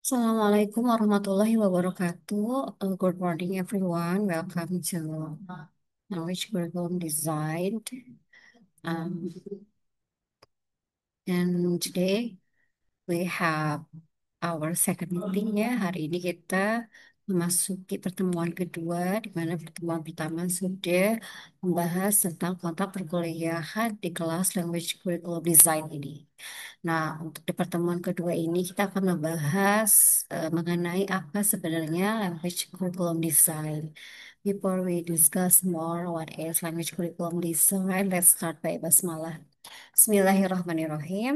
Assalamualaikum warahmatullahi wabarakatuh. Good morning, everyone. Welcome to Knowledge Curriculum Design. Um, and today we have our second meeting ya. Hari ini kita memasuki pertemuan kedua, di mana pertemuan pertama sudah membahas tentang kontrak perkuliahan di kelas Language Curriculum Design ini. Nah, untuk di pertemuan kedua ini kita akan membahas mengenai apa sebenarnya language curriculum design. Before we discuss more what is language curriculum design, let's start by basmalah. Bismillahirrahmanirrahim.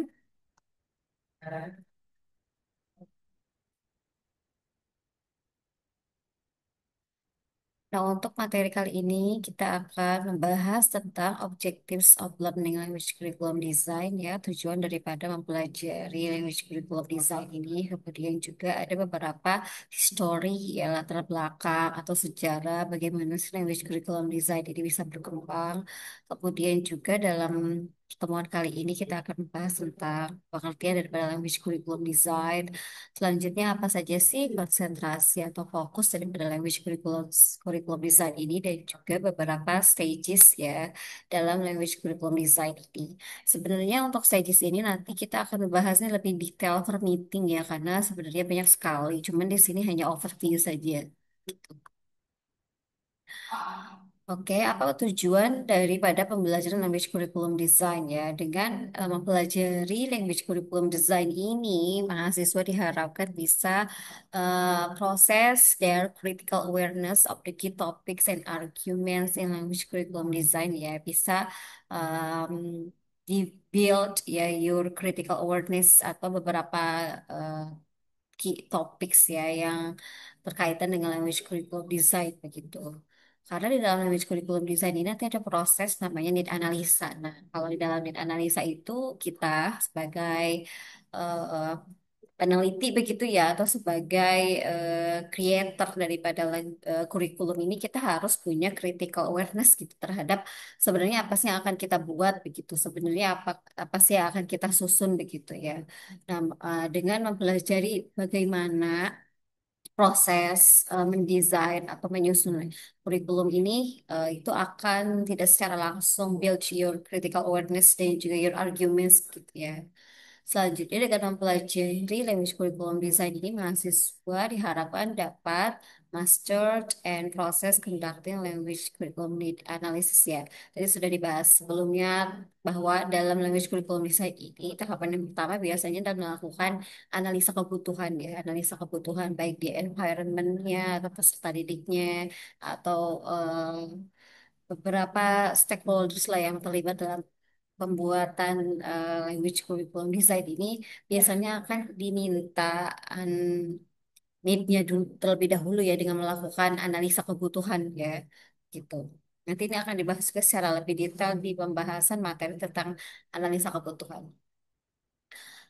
Nah, untuk materi kali ini kita akan membahas tentang Objectives of Learning Language Curriculum Design ya, tujuan daripada mempelajari Language Curriculum Design ini. Kemudian juga ada beberapa history ya, latar belakang atau sejarah bagaimana sih Language Curriculum Design ini bisa berkembang. Kemudian juga dalam pertemuan kali ini kita akan membahas tentang pengertian daripada Language Curriculum Design. Selanjutnya apa saja sih konsentrasi atau fokus daripada language curriculum design ini dan juga beberapa stages ya dalam language curriculum design ini. Sebenarnya untuk stages ini nanti kita akan membahasnya lebih detail per meeting ya karena sebenarnya banyak sekali. Cuman di sini hanya overview saja. Oke, apa tujuan daripada pembelajaran language curriculum design ya? Dengan mempelajari language curriculum design ini, mahasiswa diharapkan bisa proses their critical awareness of the key topics and arguments in language curriculum design ya, bisa um, di build ya your critical awareness atau beberapa uh, key topics ya yang berkaitan dengan language curriculum design begitu. Karena di dalam language curriculum design ini nanti ada proses namanya need analisa. Nah, kalau di dalam need analisa itu kita sebagai eh, peneliti begitu ya atau sebagai creator daripada kurikulum ini kita harus punya critical awareness gitu terhadap sebenarnya apa sih yang akan kita buat begitu. Sebenarnya apa apa sih yang akan kita susun begitu ya. Nah, dengan mempelajari bagaimana proses mendesain atau menyusun kurikulum ini itu akan tidak secara langsung build your critical awareness dan juga your arguments gitu ya. Selanjutnya dengan mempelajari language curriculum design ini mahasiswa diharapkan dapat mastered and process conducting language curriculum need analysis ya. Tadi sudah dibahas sebelumnya bahwa dalam language curriculum design ini tahapan yang pertama biasanya adalah melakukan analisa kebutuhan ya, analisa kebutuhan baik di environment-nya atau peserta didiknya atau beberapa stakeholders lah yang terlibat dalam pembuatan language curriculum design ini biasanya akan diminta need-nya dulu, terlebih dahulu ya dengan melakukan analisa kebutuhan ya gitu. Nanti ini akan dibahas juga secara lebih detail di pembahasan materi tentang analisa kebutuhan.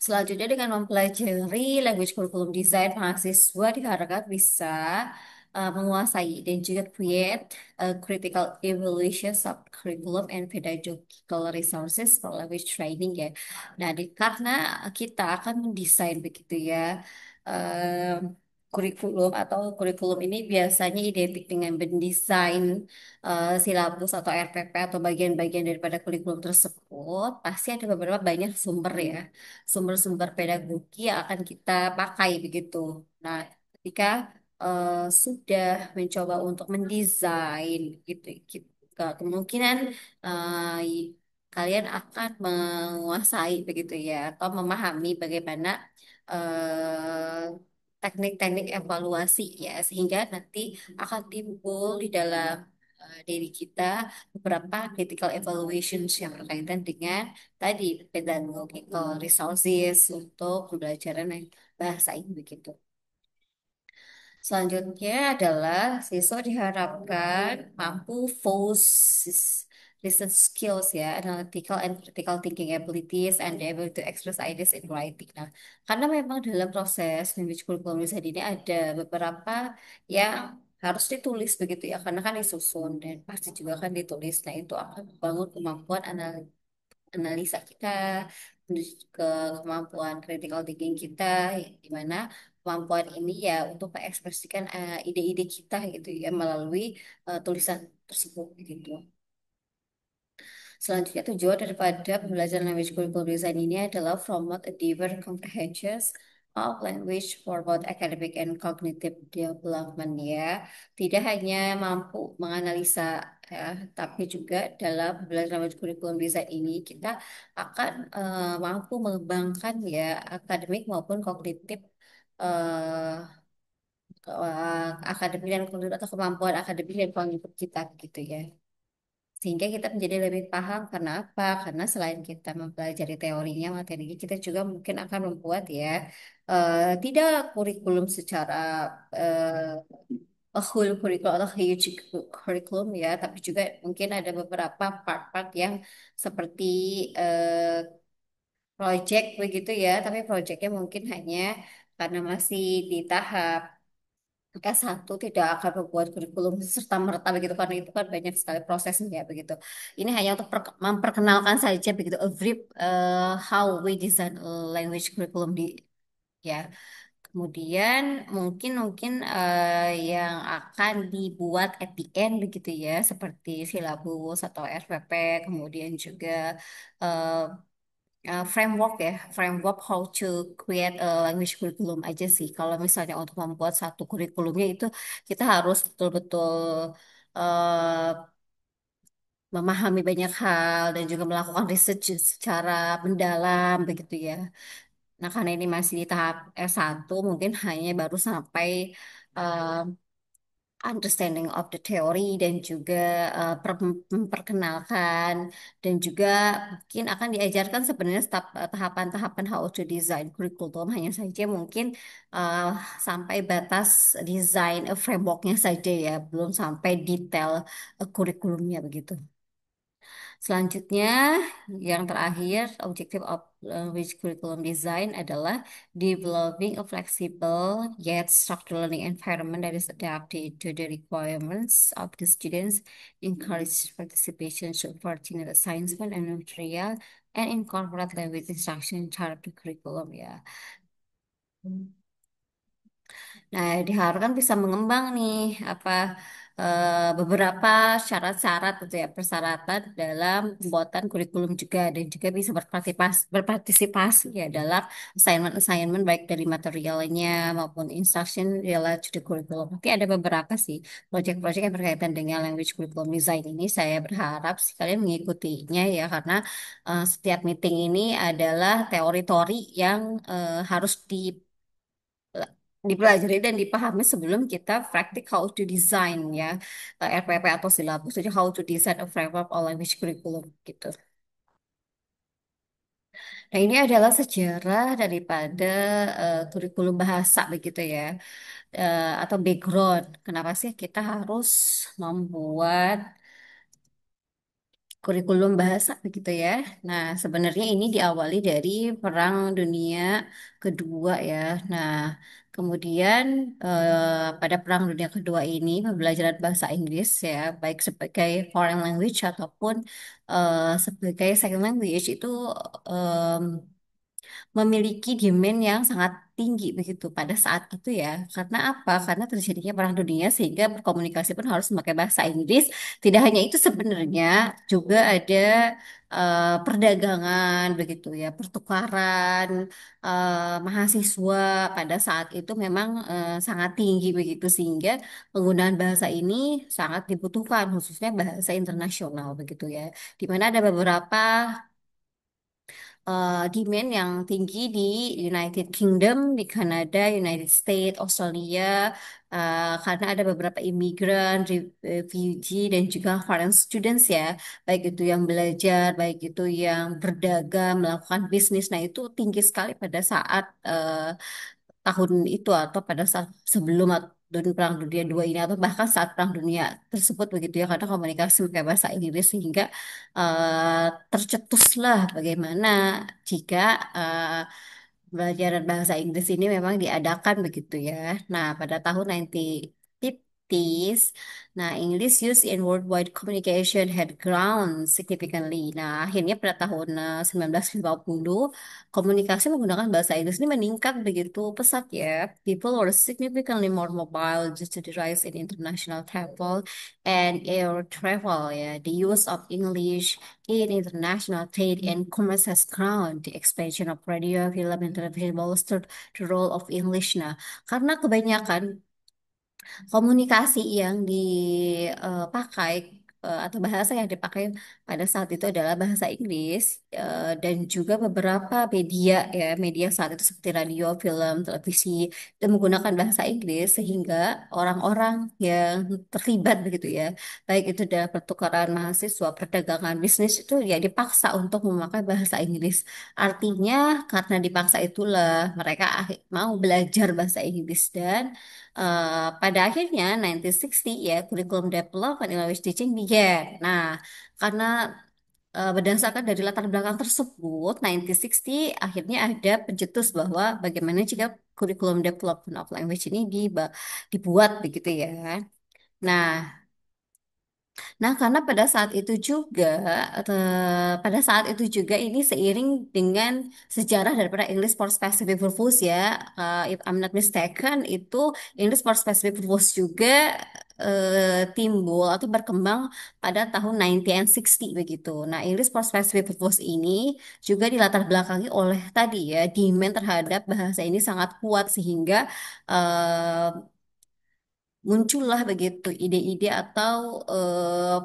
Selanjutnya dengan mempelajari language curriculum design, mahasiswa diharapkan bisa menguasai dan juga create critical evaluation of curriculum and pedagogical resources for language training ya. Nah, karena kita akan mendesain begitu ya. eh, Kurikulum atau kurikulum ini biasanya identik dengan mendesain silabus atau RPP atau bagian-bagian daripada kurikulum tersebut pasti ada beberapa banyak sumber ya sumber-sumber pedagogi yang akan kita pakai begitu. Nah, ketika sudah mencoba untuk mendesain gitu, kemungkinan kalian akan menguasai begitu ya atau memahami bagaimana teknik-teknik evaluasi ya sehingga nanti akan timbul di dalam diri kita beberapa critical evaluations yang berkaitan dengan tadi pedagogical resources untuk pembelajaran bahasa ini begitu. Selanjutnya adalah siswa diharapkan mampu research skills ya, analytical and critical thinking abilities and able to express ideas in writing. Nah, karena memang dalam proses language curriculum design ini ada beberapa yang harus ditulis begitu ya, karena kan disusun dan pasti juga akan ditulis. Nah, itu akan membangun kemampuan analisa kita, ke kemampuan critical thinking kita, gimana? kemampuan ini ya untuk mengekspresikan ide-ide kita gitu ya melalui tulisan tersebut gitu. Selanjutnya, tujuan daripada pembelajaran language curriculum design ini adalah promote a deeper comprehension of language for both academic and cognitive development ya. Tidak hanya mampu menganalisa ya, tapi juga dalam pembelajaran language curriculum design ini kita akan mampu mengembangkan ya akademik maupun kognitif eh, akademik dan kognitif atau kemampuan akademik dan kognitif kita gitu ya. Sehingga kita menjadi lebih paham karena apa? Karena selain kita mempelajari teorinya, materinya, kita juga mungkin akan membuat ya tidak kurikulum secara a whole curriculum atau huge curriculum ya, tapi juga mungkin ada beberapa part-part yang seperti project begitu ya, tapi projectnya mungkin hanya karena masih di tahap S1 tidak akan membuat kurikulum serta merta begitu karena itu kan banyak sekali prosesnya begitu. Ini hanya untuk memperkenalkan saja begitu a brief how we design a language curriculum di ya. Kemudian mungkin mungkin yang akan dibuat at the end begitu ya seperti silabus atau RPP kemudian juga eh, framework ya, framework how to create a language curriculum aja sih. Kalau misalnya untuk membuat satu kurikulumnya itu kita harus betul-betul eh, memahami banyak hal dan juga melakukan research secara mendalam begitu ya. Nah, karena ini masih di tahap S1, mungkin hanya baru sampai eh, understanding of the theory dan juga memperkenalkan dan juga mungkin akan diajarkan sebenarnya tahapan-tahapan how to design curriculum hanya saja mungkin eh, sampai batas desain frameworknya saja ya belum sampai detail kurikulumnya begitu. Selanjutnya, yang terakhir, objective of language curriculum design adalah developing a flexible yet structured learning environment that is adapted to the requirements of the students, encourage participation, support general science and material, and incorporate language instruction into the curriculum ya. Nah, diharapkan bisa mengembang nih apa beberapa syarat-syarat gitu ya persyaratan dalam pembuatan kurikulum juga dan juga bisa berpartisipasi ya dalam assignment-assignment baik dari materialnya maupun instruction related to the curriculum. Nanti ada beberapa sih proyek-proyek yang berkaitan dengan language curriculum design ini saya berharap sih kalian mengikutinya ya karena setiap meeting ini adalah teori-teori yang harus dipelajari dan dipahami sebelum kita praktik how to design ya RPP atau silabus jadi how to design a framework or language curriculum gitu. Nah ini adalah sejarah daripada kurikulum bahasa begitu ya. Atau background kenapa sih kita harus membuat kurikulum bahasa begitu ya. Nah, sebenarnya ini diawali dari Perang Dunia Kedua ya. Nah, kemudian pada Perang Dunia Kedua ini pembelajaran bahasa Inggris ya, baik sebagai foreign language ataupun sebagai second language itu memiliki demand yang sangat tinggi begitu pada saat itu ya. Karena apa? Karena terjadinya perang dunia sehingga berkomunikasi pun harus memakai bahasa Inggris. Tidak hanya itu sebenarnya juga ada perdagangan begitu ya, pertukaran mahasiswa pada saat itu memang sangat tinggi begitu sehingga penggunaan bahasa ini sangat dibutuhkan khususnya bahasa internasional begitu ya. Di mana ada beberapa demand yang tinggi di United Kingdom, di Kanada, United States, Australia, karena ada beberapa imigran, refugee, dan juga foreign students ya, baik itu yang belajar, baik itu yang berdagang, melakukan bisnis. Nah, itu tinggi sekali pada saat tahun itu atau pada saat sebelum Perang Dunia II ini atau bahkan saat Perang Dunia tersebut begitu ya karena komunikasi pakai bahasa Inggris sehingga tercetuslah bagaimana jika pelajaran bahasa Inggris ini memang diadakan begitu ya. Nah, pada tahun 1950 Nah, English use in worldwide communication had grown significantly. Nah, akhirnya pada tahun 1950, komunikasi menggunakan bahasa Inggris ini meningkat begitu pesat ya. People were significantly more mobile due to the rise in international travel and air travel. Ya, the use of English in international trade and commerce has grown. The expansion of radio, film, and television bolstered the role of English. Nah, karena kebanyakan komunikasi yang dipakai atau bahasa yang dipakai pada saat itu adalah bahasa Inggris, dan juga beberapa media ya media saat itu seperti radio, film, televisi itu menggunakan bahasa Inggris sehingga orang-orang yang terlibat begitu ya, baik itu dalam pertukaran mahasiswa, perdagangan, bisnis itu ya dipaksa untuk memakai bahasa Inggris. Artinya karena dipaksa itulah mereka mau belajar bahasa Inggris, dan pada akhirnya 1960 ya kurikulum development in language teaching began. Nah, karena berdasarkan dari latar belakang tersebut, 1960 akhirnya ada pencetus bahwa bagaimana jika kurikulum development of language ini dibuat begitu ya. Nah, karena pada saat itu juga ini seiring dengan sejarah daripada English for Specific Purpose ya, if I'm not mistaken itu English for Specific Purpose juga timbul atau berkembang pada tahun 1960 begitu. Nah, English for Specific Purpose ini juga dilatar belakangi oleh tadi ya demand terhadap bahasa ini sangat kuat sehingga eh, muncullah begitu ide-ide atau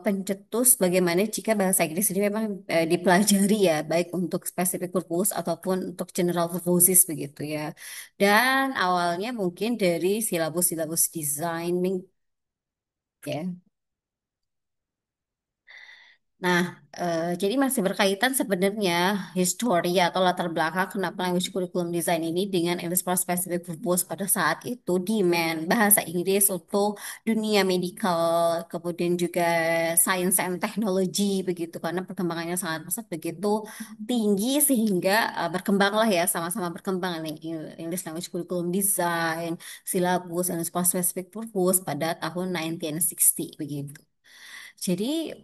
pencetus bagaimana jika bahasa Inggris ini memang dipelajari ya baik untuk specific purpose ataupun untuk general purposes begitu ya. Dan awalnya mungkin dari silabus-silabus designing ya. Nah, jadi masih berkaitan sebenarnya histori atau latar belakang kenapa language curriculum design ini dengan English for Specific Purpose pada saat itu demand bahasa Inggris untuk dunia medical, kemudian juga science and technology begitu karena perkembangannya sangat pesat begitu tinggi sehingga berkembanglah ya sama-sama berkembang nih English language curriculum design, silabus English for Specific Purpose pada tahun 1960 begitu. Jadi,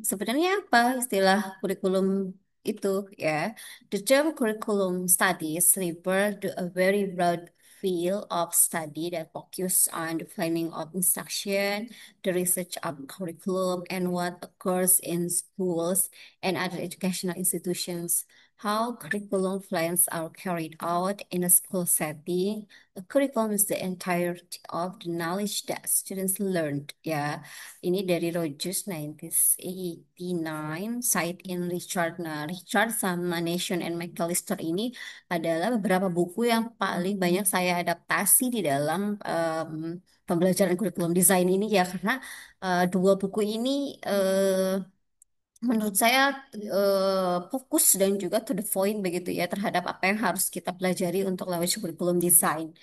sebenarnya apa istilah kurikulum itu ya? The term curriculum studies refer to a very broad field of study that focus on the planning of instruction, the research of curriculum, and what occurs in schools and other educational institutions. How curriculum plans are carried out in a school setting. A curriculum is the entirety of the knowledge that students learned. Ya, ini dari Rogers 1989, Cite in Richard. Nah, Richard sama Nation and McAllister ini adalah beberapa buku yang paling banyak saya adaptasi di dalam pembelajaran kurikulum desain ini ya, karena dua buku ini menurut saya fokus dan juga to the point begitu ya terhadap apa yang harus kita pelajari untuk language kurikulum design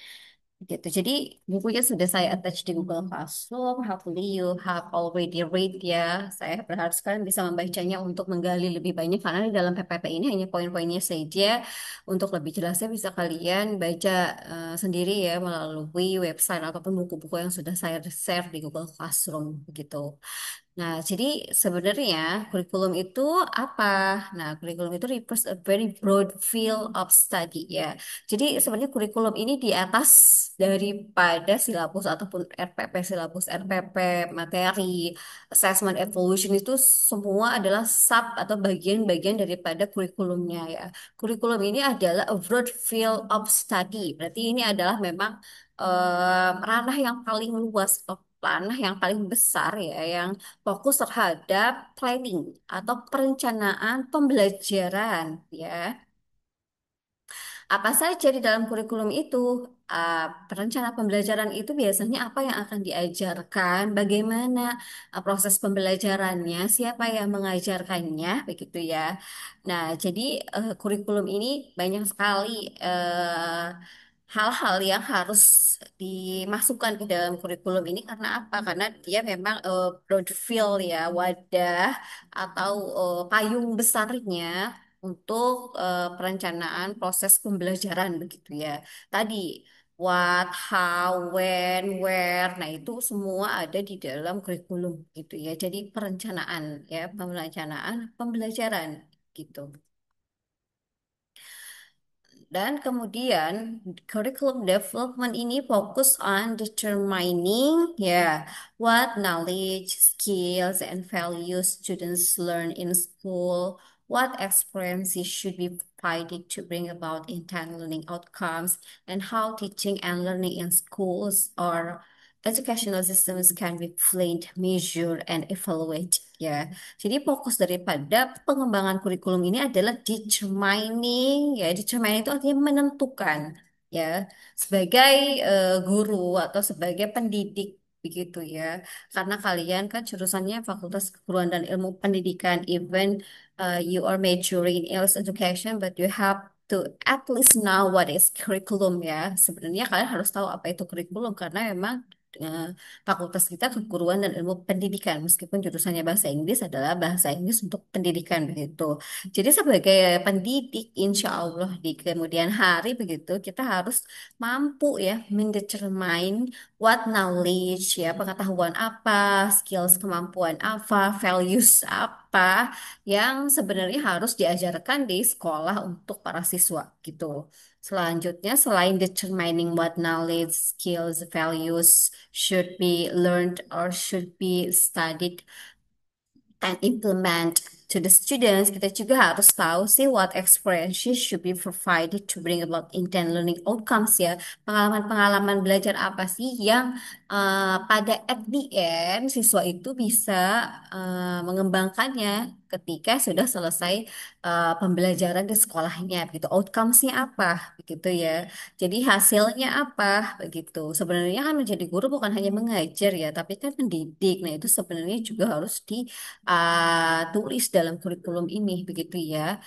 gitu. Jadi bukunya sudah saya attach di Google Classroom. Hopefully you have already read ya. Saya berharap kalian bisa membacanya untuk menggali lebih banyak karena di dalam PPT ini hanya poin-poinnya saja. Untuk lebih jelasnya bisa kalian baca sendiri ya melalui website ataupun buku-buku yang sudah saya share di Google Classroom begitu. Nah, jadi sebenarnya kurikulum itu apa? Nah, kurikulum itu refers a very broad field of study ya. Jadi sebenarnya kurikulum ini di atas daripada silabus ataupun RPP, silabus RPP, materi, assessment, evaluation itu semua adalah sub atau bagian-bagian daripada kurikulumnya ya. Kurikulum ini adalah a broad field of study. Berarti ini adalah memang ranah yang paling luas atau ranah yang paling besar ya, yang fokus terhadap planning atau perencanaan pembelajaran ya. Apa saja di dalam kurikulum itu? Perencana pembelajaran itu biasanya apa yang akan diajarkan, bagaimana proses pembelajarannya, siapa yang mengajarkannya, begitu ya. Nah, jadi kurikulum ini banyak sekali hal-hal yang harus dimasukkan ke dalam kurikulum ini karena apa? Karena dia memang broad field ya, wadah atau payung besarnya untuk perencanaan proses pembelajaran begitu ya. Tadi what, how, when, where. Nah, itu semua ada di dalam kurikulum gitu ya. Jadi perencanaan ya, perencanaan pembelajaran gitu. Dan kemudian curriculum development ini fokus on determining ya what knowledge, skills, and values students learn in school, what experiences should be provided to bring about intended learning outcomes, and how teaching and learning in schools or educational systems can be planned, measured, and evaluated ya. Jadi fokus daripada pengembangan kurikulum ini adalah determining ya. Determining itu artinya menentukan ya sebagai guru atau sebagai pendidik begitu ya. Karena kalian kan jurusannya Fakultas Keguruan dan Ilmu Pendidikan, even you are majoring in English education, but you have to at least know what is curriculum ya. Sebenarnya kalian harus tahu apa itu kurikulum karena memang fakultas kita keguruan dan ilmu pendidikan meskipun jurusannya bahasa Inggris adalah bahasa Inggris untuk pendidikan begitu. Jadi sebagai pendidik insya Allah di kemudian hari begitu kita harus mampu ya mendetermine what knowledge ya pengetahuan apa, skills kemampuan apa, values apa yang sebenarnya harus diajarkan di sekolah untuk para siswa gitu. Selanjutnya, selain determining what knowledge, skills, values should be learned or should be studied and implement to the students, kita juga harus tahu sih what experiences should be provided to bring about intent learning outcomes ya. Pengalaman-pengalaman belajar apa sih yang pada at the end siswa itu bisa mengembangkannya ketika sudah selesai pembelajaran di sekolahnya begitu. Outcomes-nya apa begitu ya. Jadi hasilnya apa begitu. Sebenarnya kan menjadi guru bukan hanya mengajar ya, tapi kan mendidik. Nah, itu sebenarnya juga harus tulis dalam kurikulum ini begitu ya.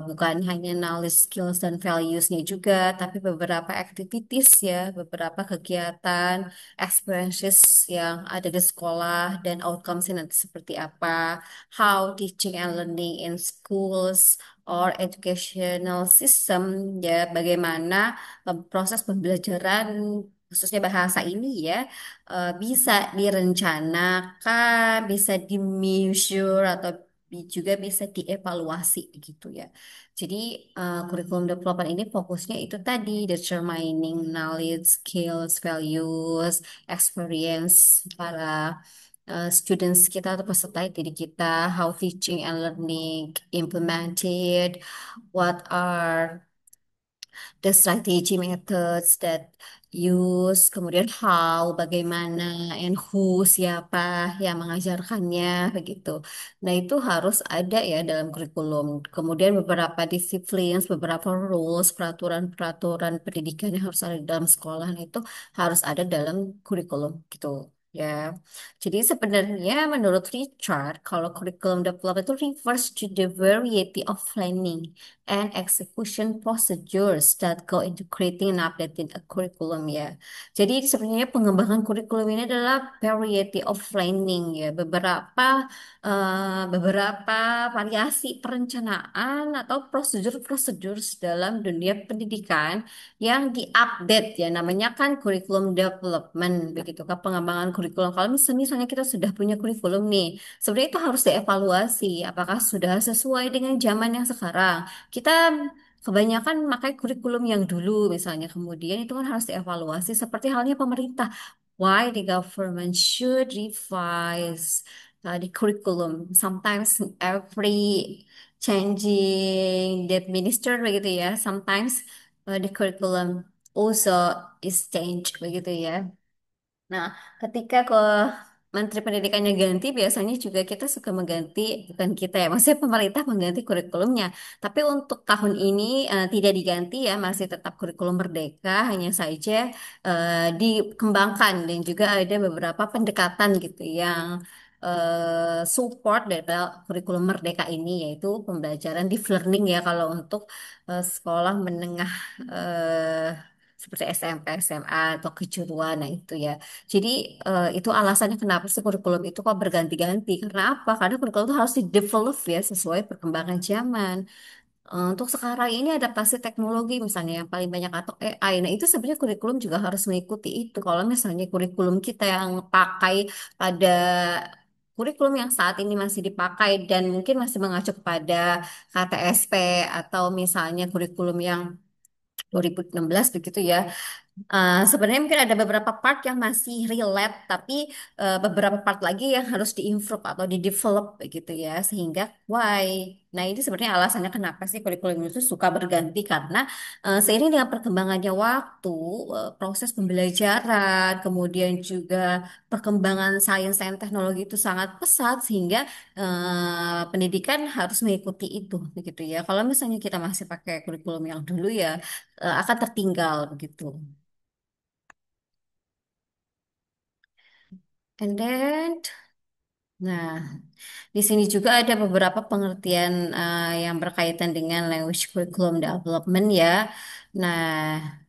Bukan hanya knowledge, skills, dan values-nya juga, tapi beberapa activities ya, beberapa kegiatan, experiences yang ada di sekolah dan outcomes-nya nanti seperti apa, how teaching and learning in schools or educational system ya, bagaimana proses pembelajaran khususnya bahasa ini ya bisa direncanakan, bisa di-measure atau juga bisa dievaluasi gitu ya. Jadi kurikulum development ini fokusnya itu tadi determining knowledge, skills, values, experience para students kita atau peserta didik kita, how teaching and learning implemented, what are the strategy methods that use, kemudian how, bagaimana, and who, siapa yang mengajarkannya, begitu. Nah, itu harus ada ya dalam kurikulum. Kemudian beberapa disiplin, beberapa rules, peraturan-peraturan pendidikan yang harus ada di dalam sekolah, nah, itu harus ada dalam kurikulum, gitu. Ya, jadi sebenarnya menurut Richard, kalau curriculum development itu refers to the variety of planning and execution procedures that go into creating and updating a curriculum ya. Jadi sebenarnya pengembangan kurikulum ini adalah variety of planning ya, beberapa variasi perencanaan atau prosedur-prosedur dalam dunia pendidikan yang diupdate ya, namanya kan kurikulum development begitu kan pengembangan kurikulum. Kalau misalnya kita sudah punya kurikulum nih, sebenarnya itu harus dievaluasi apakah sudah sesuai dengan zaman yang sekarang. Kita kebanyakan pakai kurikulum yang dulu misalnya, kemudian itu kan harus dievaluasi seperti halnya pemerintah. Why the government should revise the curriculum? Sometimes every changing the minister begitu ya. Sometimes the curriculum also is changed begitu ya. Nah, ketika ke Menteri Pendidikannya ganti, biasanya juga kita suka mengganti, bukan kita ya, maksudnya pemerintah mengganti kurikulumnya. Tapi untuk tahun ini tidak diganti ya, masih tetap kurikulum merdeka, hanya saja dikembangkan dan juga ada beberapa pendekatan gitu yang support dari kurikulum merdeka ini, yaitu pembelajaran deep learning ya, kalau untuk sekolah menengah seperti SMP, SMA, atau kejuruan, nah itu ya. Jadi itu alasannya kenapa sih kurikulum itu kok berganti-ganti. Karena apa? Karena kurikulum itu harus di-develop ya sesuai perkembangan zaman. Untuk sekarang ini adaptasi teknologi misalnya yang paling banyak atau AI. Nah, itu sebenarnya kurikulum juga harus mengikuti itu. Kalau misalnya kurikulum kita yang pakai pada kurikulum yang saat ini masih dipakai dan mungkin masih mengacu kepada KTSP atau misalnya kurikulum yang 2016 begitu ya. Sebenarnya mungkin ada beberapa part yang masih relate, tapi beberapa part lagi yang harus diimprove atau di-develop begitu ya, sehingga why? Nah ini sebenarnya alasannya kenapa sih kurikulum itu suka berganti karena seiring dengan perkembangannya waktu, proses pembelajaran, kemudian juga perkembangan sains dan teknologi itu sangat pesat sehingga pendidikan harus mengikuti itu begitu ya. Kalau misalnya kita masih pakai kurikulum yang dulu ya akan tertinggal begitu. And then, nah, di sini juga ada beberapa pengertian yang berkaitan dengan language curriculum development ya. Nah,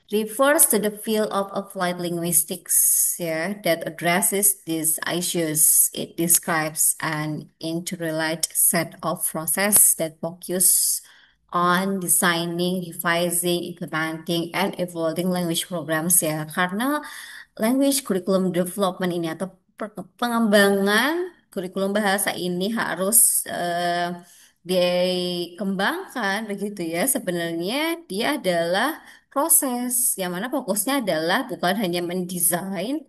refers to the field of applied linguistics, yeah, that addresses these issues. It describes an interrelated set of processes that focus on designing, revising, implementing, and evolving language programs ya. Karena language curriculum development ini atau pengembangan kurikulum bahasa ini harus dikembangkan begitu ya. Sebenarnya dia adalah proses yang mana fokusnya adalah bukan hanya mendesain,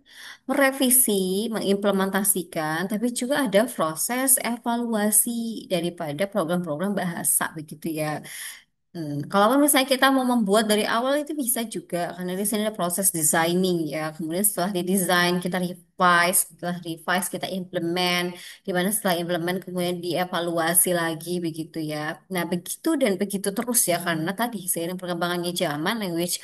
merevisi, mengimplementasikan, tapi juga ada proses evaluasi daripada program-program bahasa begitu ya. Kalau misalnya kita mau membuat dari awal itu bisa juga karena di sini ada proses designing ya. Kemudian setelah didesain kita revise, setelah revise kita implement, di mana setelah implement kemudian dievaluasi lagi begitu ya. Nah, begitu dan begitu terus ya karena tadi seiring perkembangannya zaman language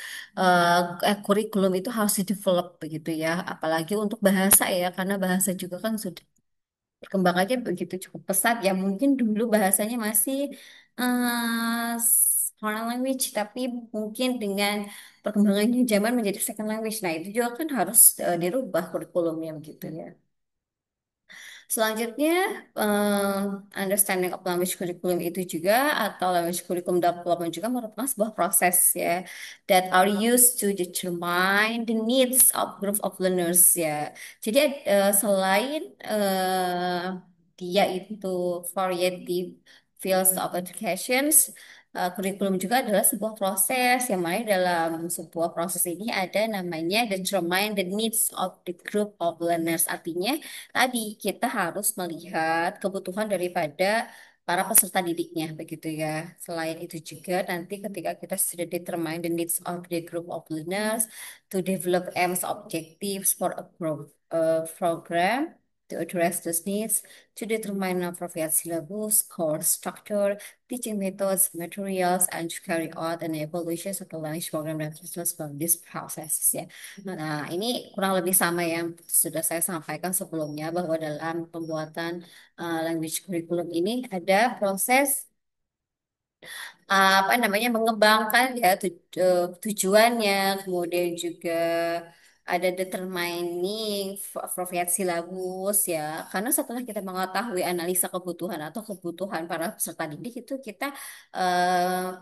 kurikulum itu harus di develop begitu ya. Apalagi untuk bahasa ya karena bahasa juga kan sudah perkembangannya begitu cukup pesat ya mungkin dulu bahasanya masih foreign language tapi mungkin dengan perkembangannya zaman menjadi second language nah itu juga kan harus dirubah kurikulumnya begitu ya. Selanjutnya, understanding of language curriculum itu juga atau language curriculum development juga merupakan sebuah proses ya that are used to determine the needs of group of learners ya. Jadi selain dia itu variety fields of educations, kurikulum juga adalah sebuah proses yang mana dalam sebuah proses ini ada namanya determine the needs of the group of learners. Artinya tadi kita harus melihat kebutuhan daripada para peserta didiknya begitu ya. Selain itu juga nanti ketika kita sudah determine the needs of the group of learners to develop aims objectives for a program to address those needs, to determine appropriate syllabus, course structure, teaching methods, materials, and to carry out an evaluation of the language program that results from this process ya. Nah, ini kurang lebih sama yang sudah saya sampaikan sebelumnya bahwa dalam pembuatan language curriculum ini ada proses apa namanya mengembangkan ya tujuannya, kemudian juga ada determining appropriate syllabus ya. Karena setelah kita mengetahui analisa kebutuhan atau kebutuhan para peserta didik itu kita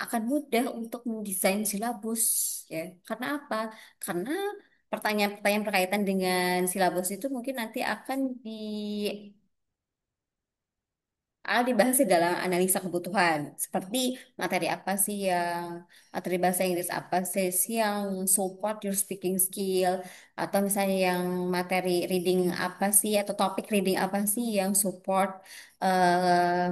akan mudah untuk mendesain silabus ya. Karena apa? Karena pertanyaan-pertanyaan berkaitan dengan silabus itu mungkin nanti akan dibahas di dalam analisa kebutuhan. Seperti materi apa sih yang materi bahasa Inggris apa sih yang support your speaking skill atau misalnya yang materi reading apa sih atau topik reading apa sih yang support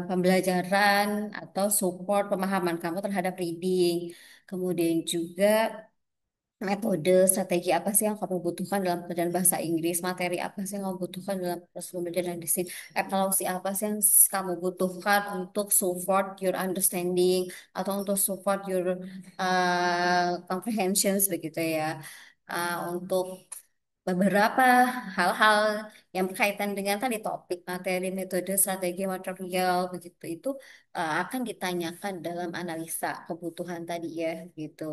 pembelajaran atau support pemahaman kamu terhadap reading. Kemudian juga metode, strategi apa sih yang kamu butuhkan dalam pembelajaran bahasa Inggris, materi apa sih yang kamu butuhkan dalam proses pembelajaran di sini, evaluasi apa sih yang kamu butuhkan untuk support your understanding atau untuk support your comprehensions begitu ya. Untuk beberapa hal-hal yang berkaitan dengan tadi topik, materi, metode, strategi, material, begitu itu akan ditanyakan dalam analisa kebutuhan tadi ya, gitu.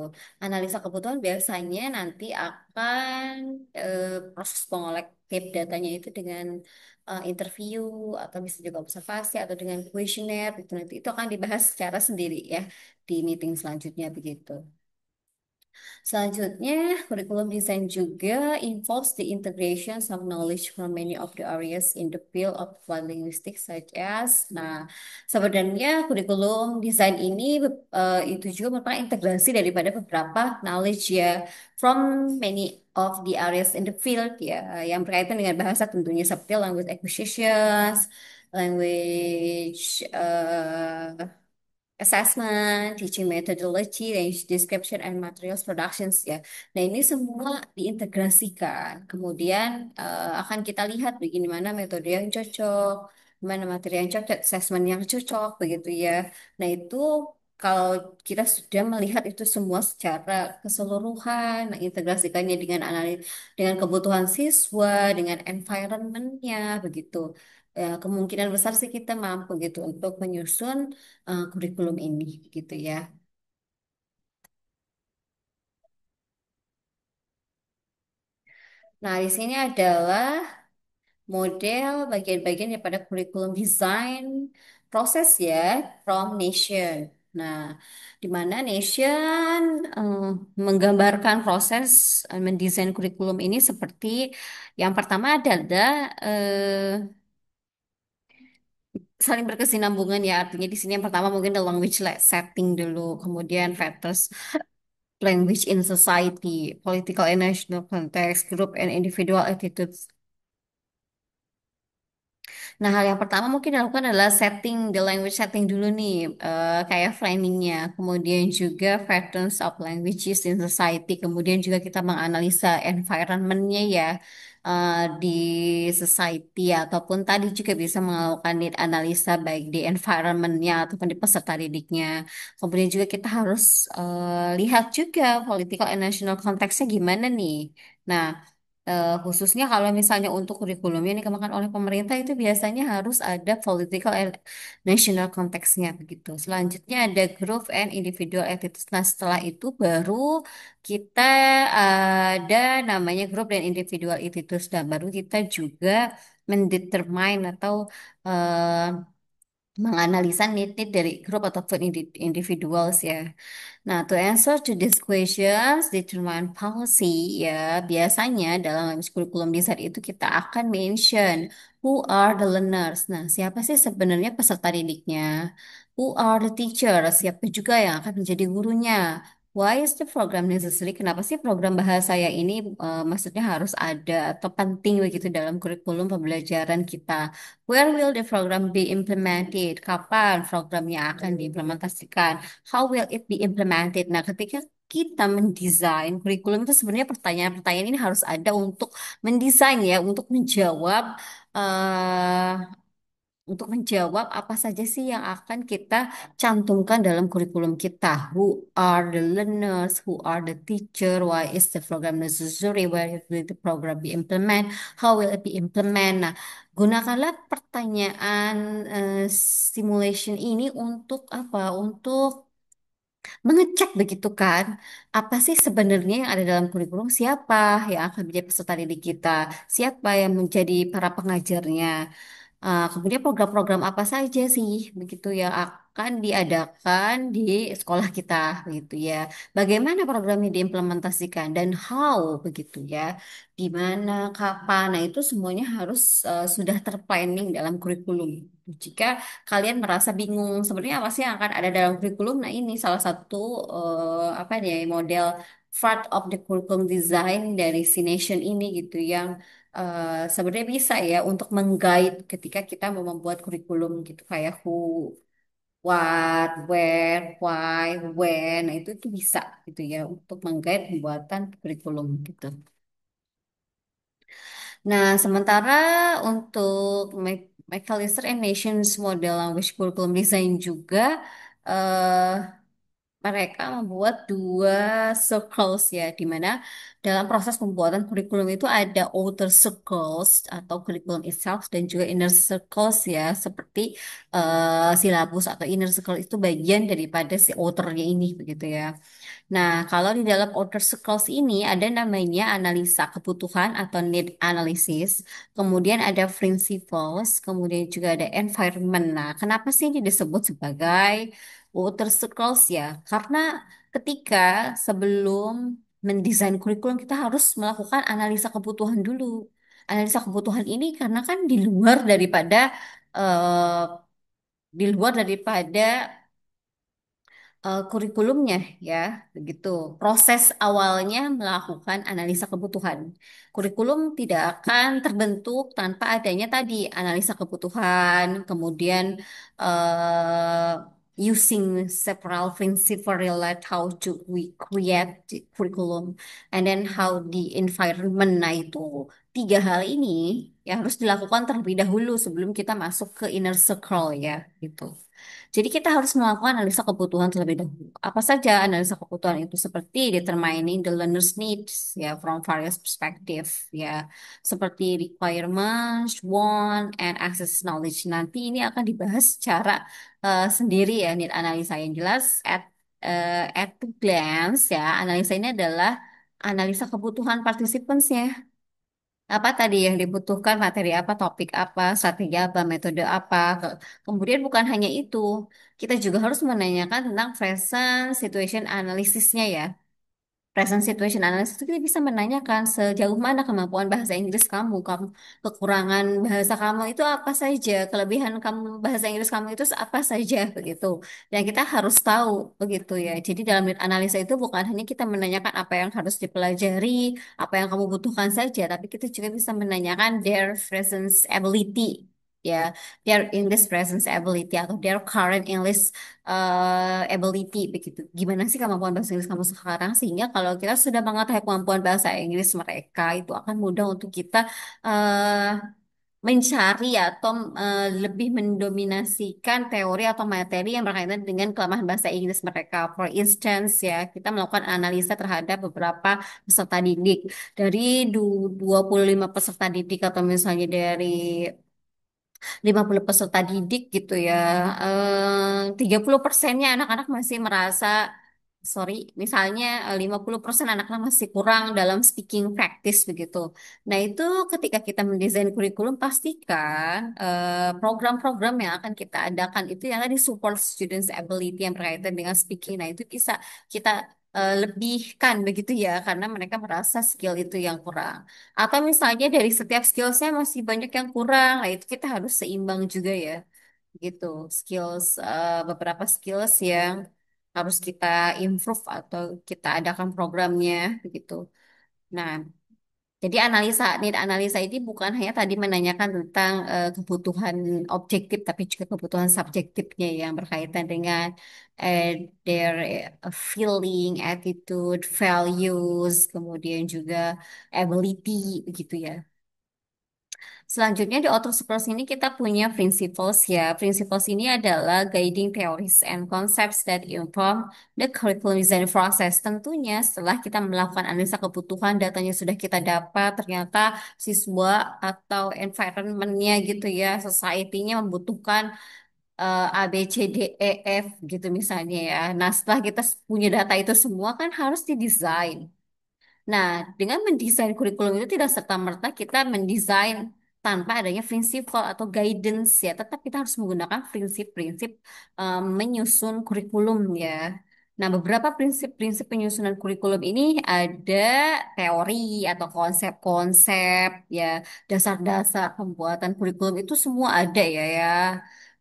Analisa kebutuhan biasanya nanti akan proses pengolahan datanya itu dengan interview atau bisa juga observasi atau dengan kuesioner, itu nanti itu akan dibahas secara sendiri ya di meeting selanjutnya begitu. Selanjutnya, kurikulum desain juga involves the integration of knowledge from many of the areas in the field of applied linguistics such as. Nah, sebenarnya kurikulum desain ini itu juga merupakan integrasi daripada beberapa knowledge ya from many of the areas in the field ya yang berkaitan dengan bahasa tentunya seperti language acquisitions, language assessment, teaching methodology, range description, and materials productions ya. Nah ini semua diintegrasikan. Kemudian akan kita lihat bagaimana metode yang cocok, mana materi yang cocok, assessment yang cocok, begitu ya. Nah itu kalau kita sudah melihat itu semua secara keseluruhan, mengintegrasikannya dengan analis, dengan kebutuhan siswa, dengan environmentnya, begitu. Kemungkinan besar sih kita mampu gitu untuk menyusun kurikulum ini gitu ya. Nah, di sini adalah model bagian-bagian daripada kurikulum design proses ya from nation. Nah, di mana nation eh, menggambarkan proses mendesain kurikulum ini seperti yang pertama adalah saling berkesinambungan ya. Artinya di sini yang pertama mungkin the language setting dulu, kemudian factors language in society, political and national context, group and individual attitudes. Nah, hal yang pertama mungkin dilakukan adalah setting, the language setting dulu nih, kayak framingnya. Kemudian juga patterns of languages in society. Kemudian juga kita menganalisa environmentnya ya, di society. Ataupun tadi juga bisa melakukan need analisa baik di environmentnya ataupun di peserta didiknya. Kemudian juga kita harus lihat juga political and national konteksnya gimana nih. Nah, khususnya kalau misalnya untuk kurikulum yang dikembangkan oleh pemerintah itu biasanya harus ada political and national konteksnya begitu. Selanjutnya ada group and individual attitudes. Nah, setelah itu baru kita ada namanya group dan individual attitudes. Dan baru kita juga mendetermine atau menganalisa need-need dari grup ataupun individuals ya. Nah, to answer to these questions, determine policy ya. Biasanya dalam kurikulum design itu kita akan mention who are the learners. Nah, siapa sih sebenarnya peserta didiknya? Who are the teachers? Siapa juga yang akan menjadi gurunya? Why is the program necessary? Kenapa sih program bahasa saya ini maksudnya harus ada atau penting begitu dalam kurikulum pembelajaran kita? Where will the program be implemented? Kapan programnya akan diimplementasikan? How will it be implemented? Nah, ketika kita mendesain kurikulum itu sebenarnya pertanyaan-pertanyaan ini harus ada untuk mendesain ya, eh, untuk menjawab apa saja sih yang akan kita cantumkan dalam kurikulum kita. Who are the learners? Who are the teacher? Why is the program necessary? Where will the program be implement? How will it be implement? Nah, gunakanlah pertanyaan simulation ini untuk apa? Untuk mengecek begitu kan, apa sih sebenarnya yang ada dalam kurikulum, siapa yang akan menjadi peserta didik kita, siapa yang menjadi para pengajarnya. Kemudian program-program apa saja sih begitu yang akan diadakan di sekolah kita begitu ya. Bagaimana programnya diimplementasikan dan how begitu ya. Di mana, kapan. Nah, itu semuanya harus sudah terplanning dalam kurikulum. Jika kalian merasa bingung sebenarnya apa sih yang akan ada dalam kurikulum, nah ini salah satu apa nih model part of the curriculum design dari si Nation ini gitu yang sebenarnya bisa ya untuk mengguide ketika kita mau membuat kurikulum gitu kayak who, what, where, why, when. Nah, itu bisa gitu ya untuk mengguide pembuatan kurikulum gitu. Nah, sementara untuk McAllister and Nations Model Language Curriculum Design juga mereka membuat dua circles ya, di mana dalam proses pembuatan kurikulum itu ada outer circles atau kurikulum itself dan juga inner circles ya, seperti silabus atau inner circle itu bagian daripada si outernya ini begitu ya. Nah, kalau di dalam outer circles ini ada namanya analisa kebutuhan atau need analysis, kemudian ada principles, kemudian juga ada environment. Nah, kenapa sih ini disebut sebagai outer circles ya? Karena ketika sebelum mendesain kurikulum kita harus melakukan analisa kebutuhan dulu. Analisa kebutuhan ini karena kan eh, di luar daripada kurikulumnya ya, begitu. Proses awalnya melakukan analisa kebutuhan. Kurikulum tidak akan terbentuk tanpa adanya tadi analisa kebutuhan, kemudian uh, using several principles relate how to we create the curriculum, and then how the environment. Nah, itu tiga hal ini yang harus dilakukan terlebih dahulu sebelum kita masuk ke inner circle ya, gitu. Jadi kita harus melakukan analisa kebutuhan terlebih dahulu. Apa saja analisa kebutuhan itu seperti determining the learner's needs ya from various perspective ya, seperti requirements, want, and access knowledge. Nanti ini akan dibahas secara sendiri ya, need analisa yang jelas at the glance ya. Analisa ini adalah analisa kebutuhan participants ya. Apa tadi yang dibutuhkan, materi apa, topik apa, strategi apa, metode apa. Kemudian bukan hanya itu, kita juga harus menanyakan tentang present situation analysisnya ya. Present situation analysis itu kita bisa menanyakan sejauh mana kemampuan bahasa Inggris kamu, kekurangan bahasa kamu itu apa saja, kelebihan kamu bahasa Inggris kamu itu apa saja begitu. Dan kita harus tahu begitu ya. Jadi dalam analisa itu bukan hanya kita menanyakan apa yang harus dipelajari, apa yang kamu butuhkan saja, tapi kita juga bisa menanyakan their presence ability ya, their English presence ability atau their current English ability begitu. Gimana sih kemampuan bahasa Inggris kamu sekarang sehingga kalau kita sudah mengetahui kemampuan bahasa Inggris mereka itu akan mudah untuk kita eh, mencari atau lebih mendominasikan teori atau materi yang berkaitan dengan kelemahan bahasa Inggris mereka. For instance ya, kita melakukan analisa terhadap beberapa peserta didik dari 25 peserta didik atau misalnya dari 50 peserta didik gitu ya. 30%-nya anak-anak masih merasa, sorry, misalnya 50% anak-anak masih kurang dalam speaking practice begitu. Nah, itu ketika kita mendesain kurikulum, pastikan program-program yang akan kita adakan itu yang tadi support students ability yang berkaitan dengan speaking. Nah, itu bisa kita lebihkan begitu ya, karena mereka merasa skill itu yang kurang. Atau misalnya dari setiap skillsnya masih banyak yang kurang, nah itu kita harus seimbang juga ya, gitu. Skills, beberapa skills yang harus kita improve atau kita adakan programnya, begitu. Nah, jadi need analisa ini bukan hanya tadi menanyakan tentang kebutuhan objektif, tapi juga kebutuhan subjektifnya yang berkaitan dengan eh, their feeling, attitude, values, kemudian juga ability, begitu ya. Selanjutnya di auto scrolls ini kita punya principles ya. Principles ini adalah guiding theories and concepts that inform the curriculum design process. Tentunya setelah kita melakukan analisa kebutuhan, datanya sudah kita dapat, ternyata siswa atau environment-nya gitu ya, society-nya membutuhkan A, B, C, D, E, F gitu misalnya ya. Nah, setelah kita punya data itu semua kan harus didesain. Nah, dengan mendesain kurikulum itu tidak serta-merta kita mendesain tanpa adanya prinsip atau guidance ya. Tetap kita harus menggunakan prinsip-prinsip menyusun kurikulum ya. Nah, beberapa prinsip-prinsip penyusunan kurikulum ini ada teori atau konsep-konsep ya, dasar-dasar pembuatan kurikulum itu semua ada ya.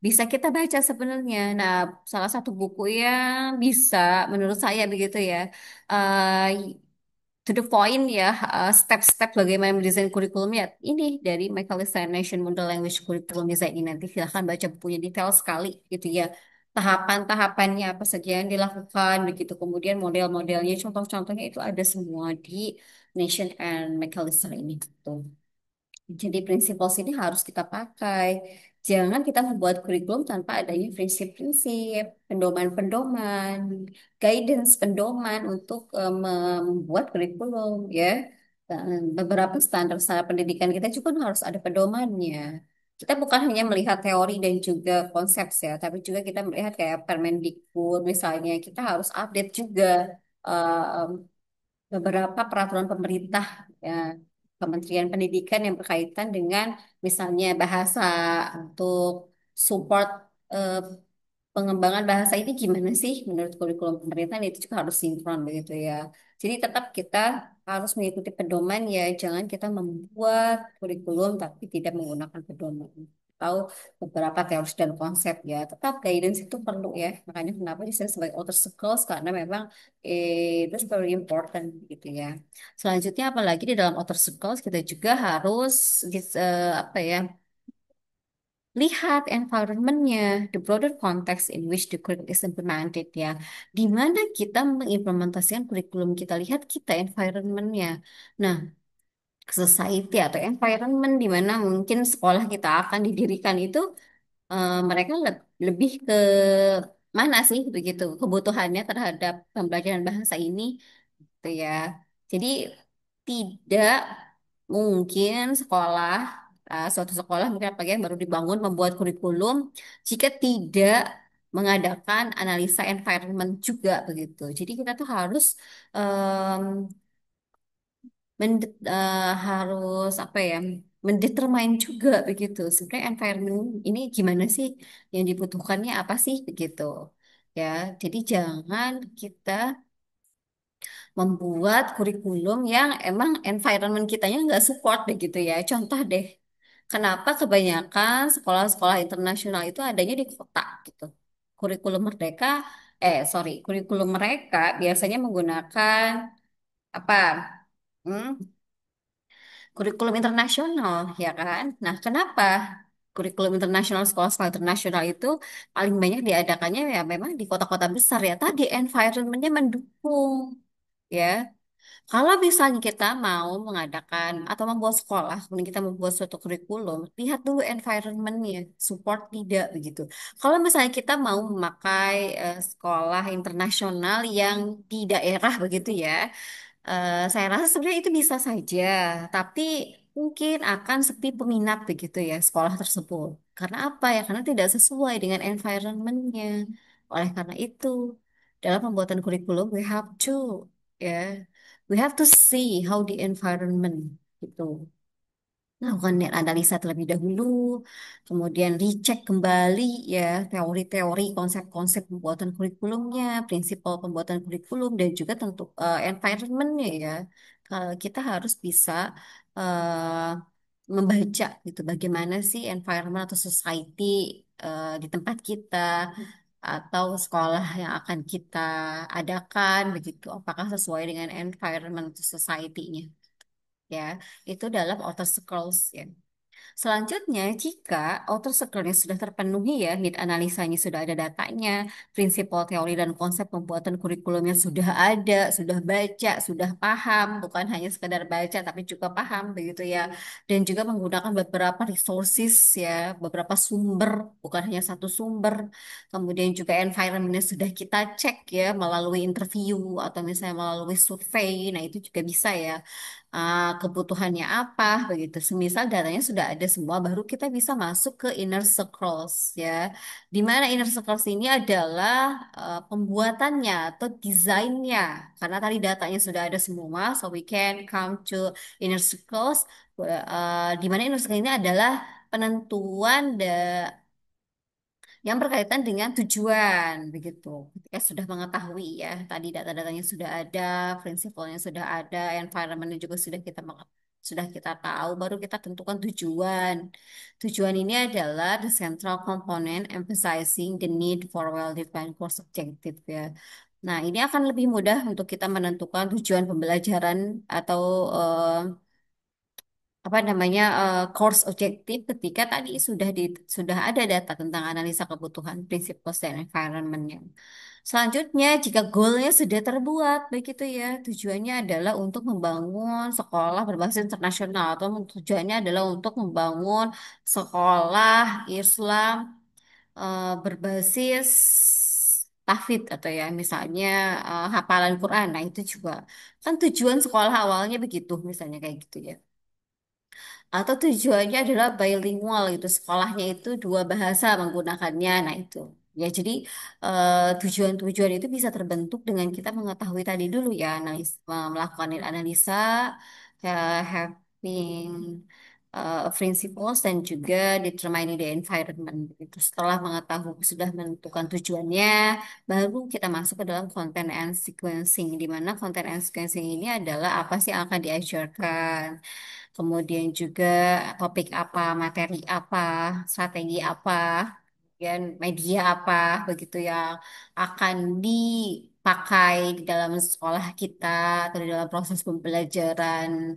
Bisa kita baca sebenarnya. Nah, salah satu buku yang bisa menurut saya begitu ya. eh, to the point ya, step-step bagaimana mendesain kurikulum ya ini dari Michael Nation Model Language Curriculum Design ini, nanti silahkan baca bukunya detail sekali gitu ya, tahapan-tahapannya apa saja yang dilakukan begitu, kemudian model-modelnya, contoh-contohnya itu ada semua di Nation and Michael ini gitu. Jadi prinsipal ini harus kita pakai. Jangan kita membuat kurikulum tanpa adanya prinsip-prinsip, pedoman-pedoman, guidance pedoman untuk membuat kurikulum ya. Beberapa standar-standar pendidikan kita juga harus ada pedomannya. Kita bukan hanya melihat teori dan juga konsep ya, tapi juga kita melihat kayak Permendikbud misalnya, kita harus update juga eh, beberapa peraturan pemerintah ya, Kementerian Pendidikan yang berkaitan dengan misalnya bahasa untuk support eh, pengembangan bahasa ini gimana sih menurut kurikulum pemerintah itu juga harus sinkron begitu ya. Jadi tetap kita harus mengikuti pedoman ya, jangan kita membuat kurikulum tapi tidak menggunakan pedoman atau beberapa teori dan konsep ya. Tetap guidance itu perlu ya. Makanya kenapa disebut sebagai outer circles karena memang itu very important gitu ya. Selanjutnya apalagi di dalam outer circles kita juga harus apa ya, lihat environment-nya, the broader context in which the curriculum is implemented ya. Di mana kita mengimplementasikan kurikulum kita, lihat kita environment-nya. Nah, society atau environment di mana mungkin sekolah kita akan didirikan itu mereka lebih ke mana sih begitu kebutuhannya terhadap pembelajaran bahasa ini gitu ya. Jadi tidak mungkin sekolah, suatu sekolah mungkin apalagi yang baru dibangun membuat kurikulum jika tidak mengadakan analisa environment juga begitu. Jadi kita tuh harus harus apa ya, mendetermine juga begitu. Sebenarnya environment ini gimana sih, yang dibutuhkannya apa sih begitu. Ya, jadi jangan kita membuat kurikulum yang emang environment kitanya nggak support begitu ya. Contoh deh, kenapa kebanyakan sekolah-sekolah internasional itu adanya di kota gitu. Kurikulum merdeka, kurikulum mereka biasanya menggunakan apa? Hmm, kurikulum internasional, ya kan? Nah, kenapa kurikulum internasional sekolah-sekolah internasional itu paling banyak diadakannya ya memang di kota-kota besar ya. Tadi environmentnya mendukung, ya. Kalau misalnya kita mau mengadakan atau membuat sekolah, kemudian kita membuat suatu kurikulum, lihat dulu environmentnya, support tidak begitu. Kalau misalnya kita mau memakai sekolah internasional yang di daerah begitu ya, saya rasa sebenarnya itu bisa saja, tapi mungkin akan sepi peminat begitu ya sekolah tersebut. Karena apa ya? Karena tidak sesuai dengan environmentnya. Oleh karena itu, dalam pembuatan kurikulum, ya, we have to see how the environment gitu, melakukan analisa terlebih dahulu, kemudian recheck kembali ya teori-teori, konsep-konsep pembuatan kurikulumnya, prinsipal pembuatan kurikulum, dan juga tentu environment-nya ya. Kalau kita harus bisa eh, membaca gitu bagaimana sih environment atau society di tempat kita atau sekolah yang akan kita adakan begitu, apakah sesuai dengan environment atau society-nya ya. Itu dalam outer circles ya. Selanjutnya, jika outer circle-nya sudah terpenuhi ya, need analisanya sudah ada datanya, prinsipal teori dan konsep pembuatan kurikulumnya sudah ada, sudah baca, sudah paham, bukan hanya sekadar baca tapi juga paham begitu ya. Dan juga menggunakan beberapa resources ya, beberapa sumber, bukan hanya satu sumber. Kemudian juga environment-nya sudah kita cek ya melalui interview atau misalnya melalui survei. Nah, itu juga bisa ya, kebutuhannya apa begitu. Semisal datanya sudah ada semua, baru kita bisa masuk ke inner circles ya. Di mana inner circles ini adalah pembuatannya atau desainnya. Karena tadi datanya sudah ada semua, so we can come to inner circles. Di mana inner circle ini adalah penentuan yang berkaitan dengan tujuan begitu. Ketika sudah mengetahui ya, tadi data-datanya sudah ada, prinsipalnya sudah ada, environmentnya juga sudah kita tahu, baru kita tentukan tujuan. Tujuan ini adalah the central component emphasizing the need for well-defined course objective ya. Nah, ini akan lebih mudah untuk kita menentukan tujuan pembelajaran atau apa namanya course objektif ketika tadi sudah ada data tentang analisa kebutuhan prinsip cost dan environmentnya. Selanjutnya, jika goalnya sudah terbuat, begitu ya, tujuannya adalah untuk membangun sekolah berbasis internasional atau tujuannya adalah untuk membangun sekolah Islam berbasis tahfidz atau ya misalnya hafalan Quran. Nah, itu juga kan tujuan sekolah awalnya begitu, misalnya kayak gitu ya. Atau tujuannya adalah bilingual gitu, sekolahnya itu dua bahasa menggunakannya. Nah, itu. Ya, jadi tujuan-tujuan itu bisa terbentuk dengan kita mengetahui tadi dulu ya, melakukan analisa, having principles dan juga determining the environment. Gitu. Setelah mengetahui sudah menentukan tujuannya, baru kita masuk ke dalam content and sequencing, di mana content and sequencing ini adalah apa sih yang akan diajarkan. Kemudian juga topik apa, materi apa, strategi apa, kemudian media apa, begitu yang akan dipakai di dalam sekolah kita atau di dalam proses pembelajaran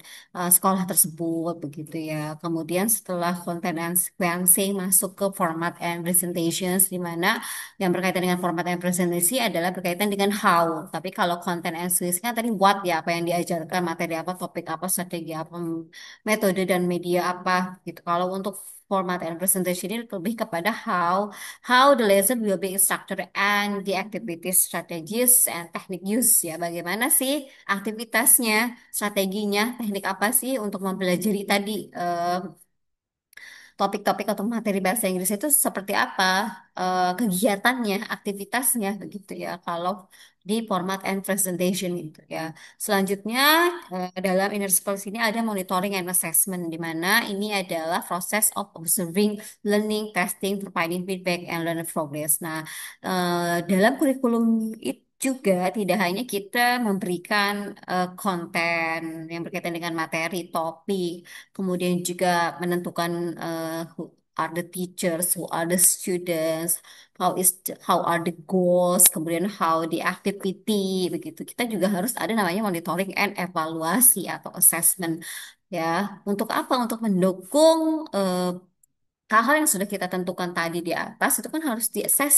sekolah tersebut, begitu ya. Kemudian setelah content and sequencing masuk ke format and presentations, di mana yang berkaitan dengan format and presentation adalah berkaitan dengan how. Tapi kalau content and sequencing kan tadi what ya, apa yang diajarkan, materi apa, topik apa, strategi apa, metode dan media apa gitu. Kalau untuk format and presentation ini lebih kepada how the lesson will be structured and the activities, strategies and technique use ya. Bagaimana sih aktivitasnya, strateginya, teknik apa sih untuk mempelajari tadi topik-topik atau materi bahasa Inggris itu seperti apa kegiatannya, aktivitasnya begitu ya. Kalau di format and presentation itu ya. Selanjutnya dalam inner skills ini ada monitoring and assessment di mana ini adalah proses of observing, learning, testing, providing feedback and learn progress. Nah, dalam kurikulum itu juga tidak hanya kita memberikan konten yang berkaitan dengan materi, topik, kemudian juga menentukan who are the teachers, who are the students, how are the goals, kemudian how the activity begitu. Kita juga harus ada namanya monitoring and evaluasi atau assessment ya. Untuk apa? Untuk mendukung hal-hal yang sudah kita tentukan tadi di atas itu kan harus diakses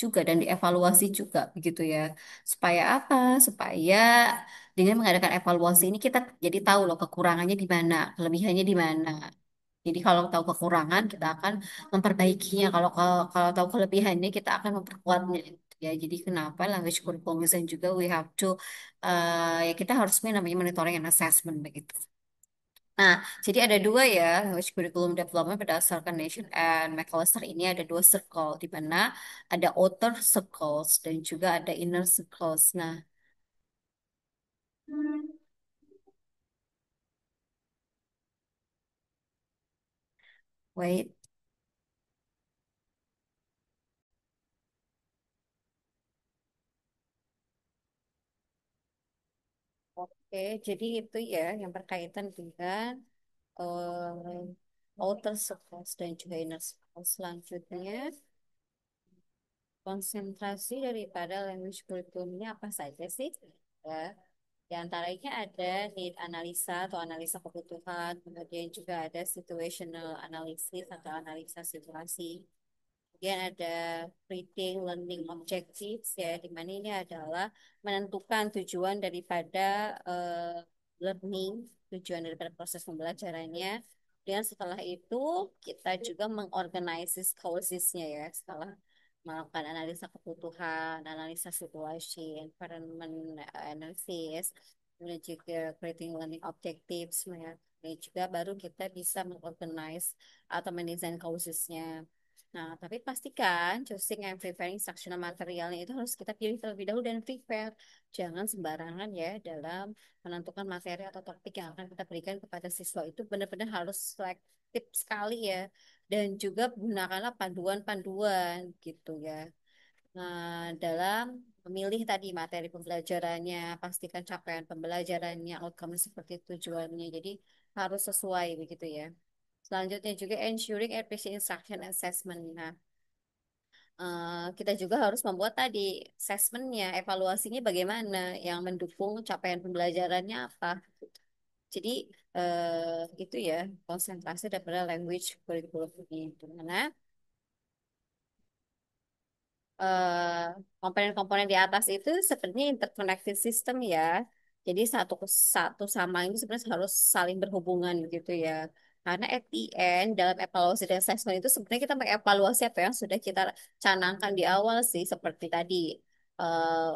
juga dan dievaluasi juga begitu ya. Supaya apa? Supaya dengan mengadakan evaluasi ini kita jadi tahu loh kekurangannya di mana, kelebihannya di mana. Jadi kalau tahu kekurangan kita akan memperbaikinya. Kalau tahu kelebihannya kita akan memperkuatnya. Ya, jadi kenapa language curriculum design juga we have to ya kita harus namanya monitoring and assessment begitu. Nah, jadi ada dua ya, language curriculum development berdasarkan Nation and McAllister ini ada dua circle, di mana ada outer circles dan juga ada inner circles. Nah, wait, oke, jadi itu ya yang berkaitan dengan outer circles dan juga inner circles. Selanjutnya, konsentrasi daripada language curriculum ini apa saja sih? Ya, di antaranya ada need analisa atau analisa kebutuhan, kemudian juga ada situational analysis atau analisa situasi. Kemudian ada reading, learning objectives ya, di mana ini adalah menentukan tujuan daripada learning, tujuan daripada proses pembelajarannya. Dan setelah itu kita juga mengorganize causesnya ya, setelah melakukan analisa kebutuhan, analisa situasi, environment analysis, kemudian juga creating learning objectives, ya. Dan juga baru kita bisa mengorganize atau mendesain causesnya. Nah, tapi pastikan choosing and preparing instructional materialnya itu harus kita pilih terlebih dahulu dan prepare. Jangan sembarangan ya dalam menentukan materi atau topik yang akan kita berikan kepada siswa itu benar-benar harus selektif sekali ya. Dan juga gunakanlah panduan-panduan gitu ya. Nah, dalam memilih tadi materi pembelajarannya, pastikan capaian pembelajarannya, outcome seperti tujuannya. Jadi harus sesuai begitu ya. Selanjutnya juga ensuring efficient instruction assessment. Nah, kita juga harus membuat tadi assessmentnya, evaluasinya bagaimana, yang mendukung capaian pembelajarannya apa. Jadi itu ya konsentrasi daripada language curriculum ini. Dimana eh, komponen-komponen di atas itu sebenarnya interconnected system ya. Jadi satu satu sama ini sebenarnya harus saling berhubungan gitu ya. Karena at the end dalam evaluasi dan assessment itu sebenarnya kita mengevaluasi apa yang sudah kita canangkan di awal sih seperti tadi eh,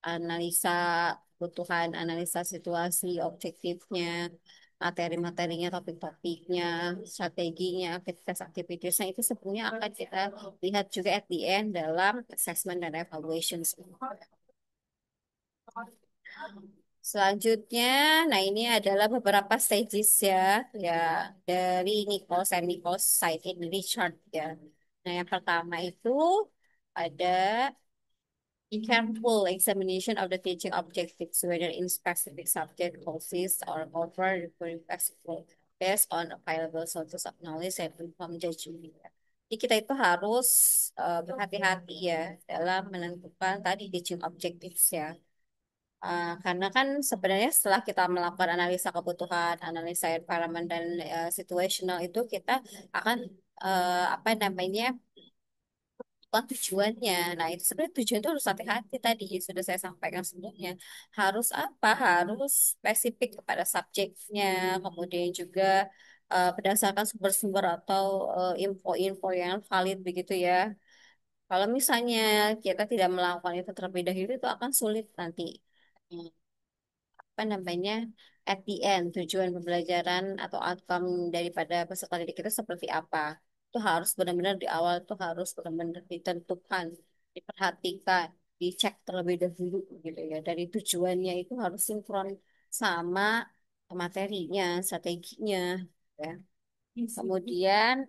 analisa kebutuhan, analisa situasi, objektifnya, materi-materinya, topik-topiknya, strateginya, aktivitas-aktivitasnya itu sebenarnya akan kita lihat juga at the end dalam assessment dan evaluation. Selanjutnya, nah ini adalah beberapa stages ya, ya dari Nichols and Nichols side in Richard ya. Nah yang pertama itu ada be careful examination of the teaching objectives, whether in specific subject courses or over recurring flexible based on available sources of knowledge and informed judgment. Jadi kita itu harus berhati-hati ya dalam menentukan tadi teaching objectives ya. Karena kan sebenarnya setelah kita melakukan analisa kebutuhan, analisa environment dan situational itu kita akan apa namanya bukan tujuannya. Nah, itu sebenarnya tujuan itu harus hati-hati tadi sudah saya sampaikan sebelumnya. Harus apa? Harus spesifik kepada subjeknya, kemudian juga berdasarkan sumber-sumber atau info-info yang valid begitu ya. Kalau misalnya kita tidak melakukan itu terlebih dahulu itu akan sulit nanti. Hmm, Apa namanya? At the end, tujuan pembelajaran atau outcome daripada peserta didik kita seperti apa? Itu harus benar-benar di awal itu harus benar-benar ditentukan, diperhatikan, dicek terlebih dahulu gitu ya. Dari tujuannya itu harus sinkron sama materinya, strateginya, ya. Kemudian,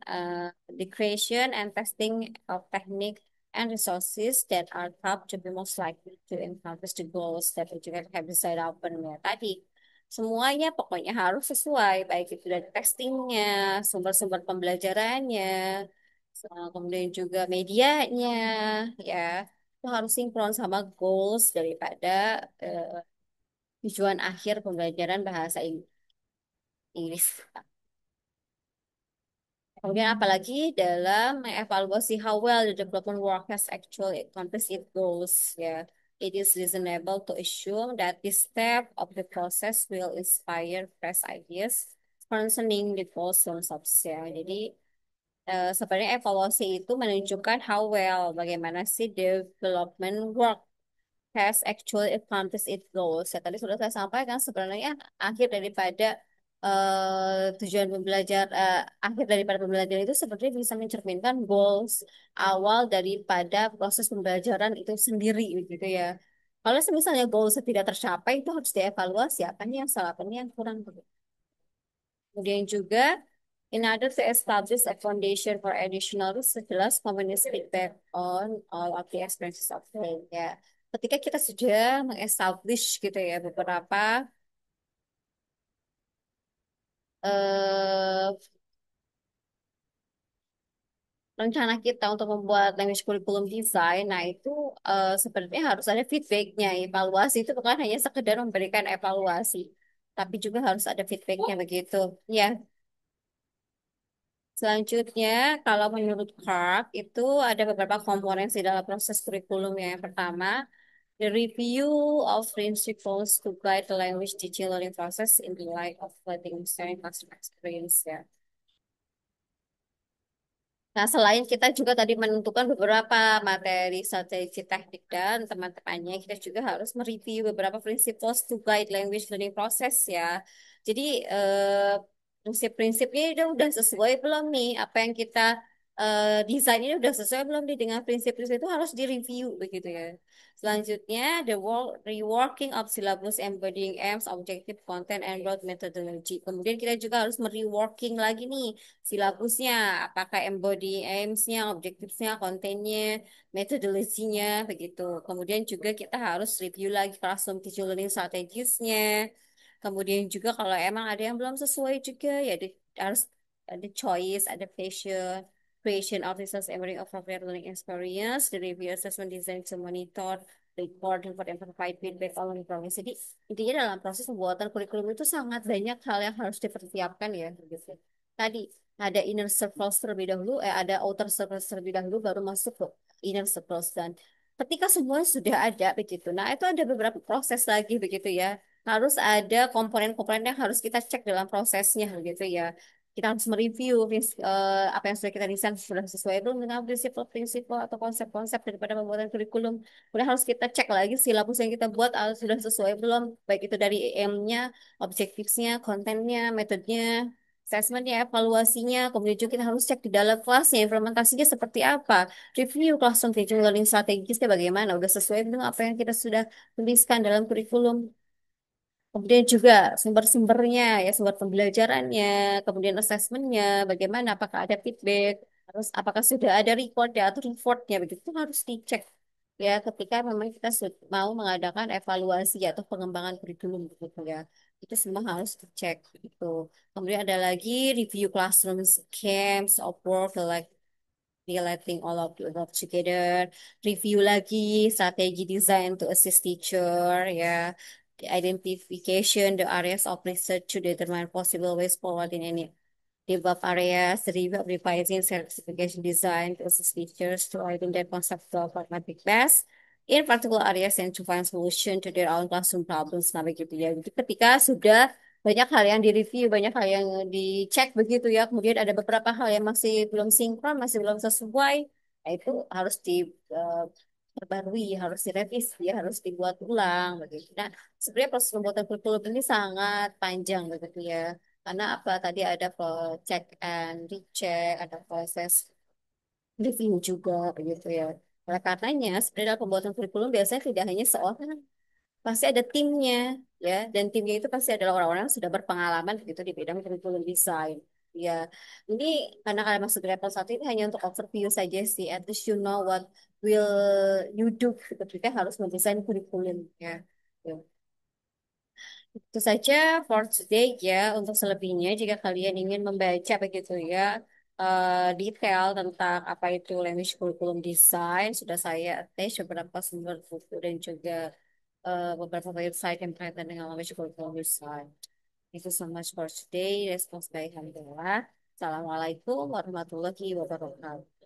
the creation and testing of technique and resources that are thought to be most likely to accomplish the goals that educator have decided upon ya. Tadi, semuanya pokoknya harus sesuai, baik itu dari testingnya, sumber-sumber pembelajarannya, kemudian juga medianya, ya, itu harus sinkron sama goals daripada eh, tujuan akhir pembelajaran bahasa Inggris. Kemudian apalagi dalam mengevaluasi how well the development work has actually accomplished its goals, ya. It is reasonable to assume that this step of the process will inspire fresh ideas concerning the goals themselves, ya. Jadi sebenarnya evaluasi itu menunjukkan how well bagaimana sih development work has actually accomplished its goals. Ya, tadi sudah saya sampaikan sebenarnya akhir daripada tujuan akhir daripada pembelajaran itu sebenarnya bisa mencerminkan goals awal daripada proses pembelajaran itu sendiri gitu ya. Kalau misalnya goals tidak tercapai itu harus dievaluasi apa nih yang salah, apa nih yang kurang. Kemudian juga in order to establish a foundation for additional research, jelas community feedback on all of the experiences of the ya. Ketika kita sudah mengestablish gitu ya beberapa eh, rencana kita untuk membuat language curriculum design, nah itu sebenarnya harus ada feedbacknya. Evaluasi itu bukan hanya sekedar memberikan evaluasi, tapi juga harus ada feedbacknya begitu. Ya, selanjutnya, kalau menurut Clark, itu ada beberapa komponen di dalam proses kurikulum ya. Yang pertama, the review of principles to guide the language teaching learning process in the light of learning sharing customer experience ya. Nah, selain kita juga tadi menentukan beberapa materi strategi teknik dan teman-temannya, kita juga harus mereview beberapa prinsip to guide language learning process ya. Jadi, prinsip-prinsipnya udah sesuai belum nih? Apa yang kita desain ini udah sesuai belum nih dengan prinsip-prinsip itu harus direview begitu ya. Selanjutnya, the reworking of syllabus embodying aims, objective content, and road methodology. Kemudian kita juga harus mereworking lagi nih silabusnya, apakah embody aims-nya, objektifnya, kontennya, metodologinya, begitu. Kemudian juga kita harus review lagi classroom teaching learning strategies-nya. Kemudian juga kalau emang ada yang belum sesuai juga, ya harus ada choice, ada passion, creation of research memory of appropriate learning experience, the review assessment design to monitor, report, and provide feedback on progress. Jadi intinya dalam proses pembuatan kurikulum itu sangat banyak hal yang harus dipersiapkan ya, gitu. Tadi ada inner circle terlebih dahulu, ada outer circle terlebih dahulu, baru masuk ke ini harus terus dan ketika semuanya sudah ada begitu. Nah, itu ada beberapa proses lagi begitu ya. Harus ada komponen-komponen yang harus kita cek dalam prosesnya begitu ya. Kita harus mereview apa yang sudah kita desain sudah sesuai belum dengan prinsip-prinsip atau konsep-konsep daripada pembuatan kurikulum. Kemudian harus kita cek lagi silabus yang kita buat sudah sesuai belum, baik itu dari EM-nya, objektifnya, kontennya, metodenya, assessment-nya, evaluasinya. Kemudian juga kita harus cek di dalam kelasnya, implementasinya seperti apa. Review classroom teaching learning strategisnya bagaimana, udah sesuai dengan apa yang kita sudah tuliskan dalam kurikulum. Kemudian juga sumber-sumbernya, ya sumber pembelajarannya, kemudian assessmentnya, bagaimana, apakah ada feedback, harus apakah sudah ada record ya atau reportnya, begitu harus dicek ya ketika memang kita mau mengadakan evaluasi atau pengembangan kurikulum gitu ya. Itu semua harus dicek gitu. Kemudian ada lagi review classroom camps of work like letting all of the above together, review lagi strategi design to assist teacher, ya, the identification the areas of research to determine possible ways forward in any the above areas, the review of revising certification design to assist teachers to identify conceptual pragmatic best in particular areas and to find solution to their own classroom problems. Nah, begitu ya. Jadi ketika sudah banyak hal yang direview, banyak hal yang dicek begitu ya. Kemudian ada beberapa hal yang masih belum sinkron, masih belum sesuai. Nah, itu harus diperbarui, harus direvisi, ya, harus dibuat ulang begitu. Nah, sebenarnya proses pembuatan kurikulum ini sangat panjang begitu ya. Karena apa? Tadi ada check and recheck, ada proses review juga begitu ya. Oleh karenanya, sebenarnya dalam pembuatan kurikulum biasanya tidak hanya seorang, pasti ada timnya ya, dan timnya itu pasti adalah orang-orang yang sudah berpengalaman begitu di bidang kurikulum desain. Ya, ini karena kalian masuk di level satu ini hanya untuk overview saja sih. At least you know what will you do ketika harus mendesain kurikulum ya. Ya. Itu saja for today ya. Untuk selebihnya, jika kalian ingin membaca begitu ya, detail tentang apa itu language curriculum design, sudah saya attach beberapa sumber buku dan juga beberapa website yang berkaitan dengan language curriculum design. Thank you so much for today. Response by Alhamdulillah. Assalamualaikum warahmatullahi wabarakatuh.